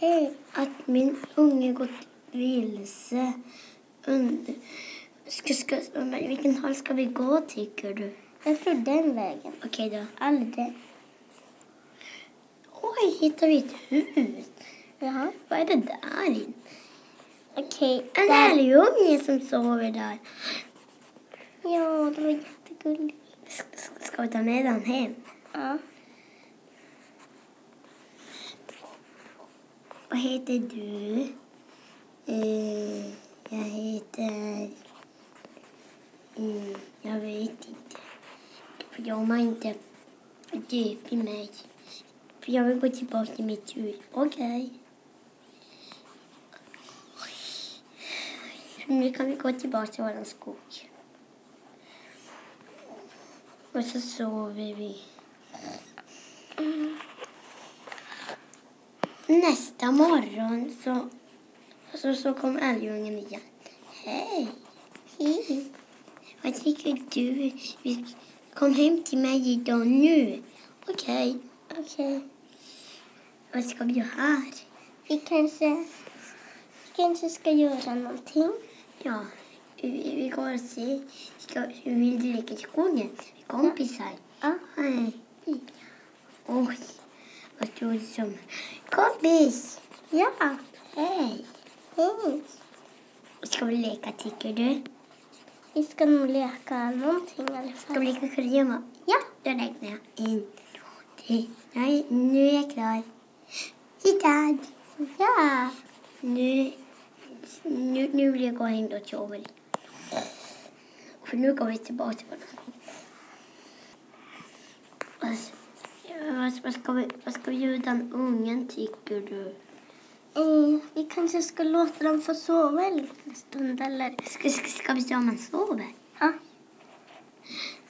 Hej, att min unge gått vilse. Vilken håll ska vi gå, tycker du? Jag tror den vägen. Okej då. Aldrig. Oj, hittar vi ett hus? Jaha. Vad är det där inne? Okej. En älgunge som sover där. Ja, det var jättegulligt. Ska vi ta med den hem? Ja. Vad heter du? Jag heter... jag vet inte. För jag har inte döpt mig. För jag vill gå tillbaka till mitt hus. Okej. Nu kan vi gå tillbaka till våran skog. Och så sover vi. Nästa morgon så kom älgungen igen. Hej! Hej. Vad tycker du? Vi kom hem till mig idag nu. Okej. Vad ska vi göra här? Vi kanske ska göra någonting. Ja, vi går och ser. Vi vill leka i skogen. Vi är kompisar. Ja. Hej. Oj, vad stod det som? Kompis! Ja. Hej! Hej. Ska vi leka, tycker du? Vi ska nog leka någonting i alla fall. Ska vi leka kurragömma? Ja. Då räknar jag. 1, 2, 3. Nej, nu är jag klar. Hittad! Ja. Nu vill jag gå hem och sova. För nu går vi tillbaka till våra skog. Vad ska vi göra den ungen, tycker du? Vi kanske ska låta dem få sova en liten stund, eller? Ska vi se om han sover? Ja.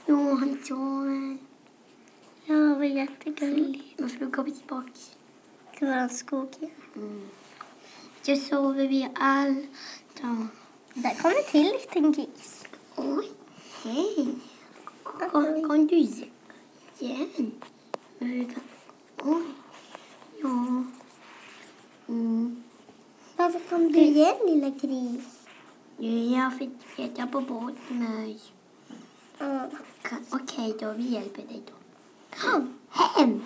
Jo, han sover. Ja, vad jättegulligt. Och så går vi tillbaka. Till våran skog igen. Så sover vi allt. Där kommer till en liten gris. Oj, hej. Kom du igen? Oj, ja. Varför kom du igen, lilla gris? Jag fick veta på båten mig. Okej då, vi hjälper dig då. Kom hem!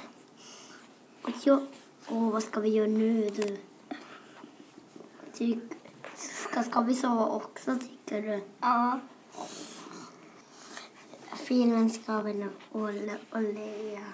Vad ska vi göra nu, du? Ska vi sova också, tycker du? Ja. Filmen ska väl och leja.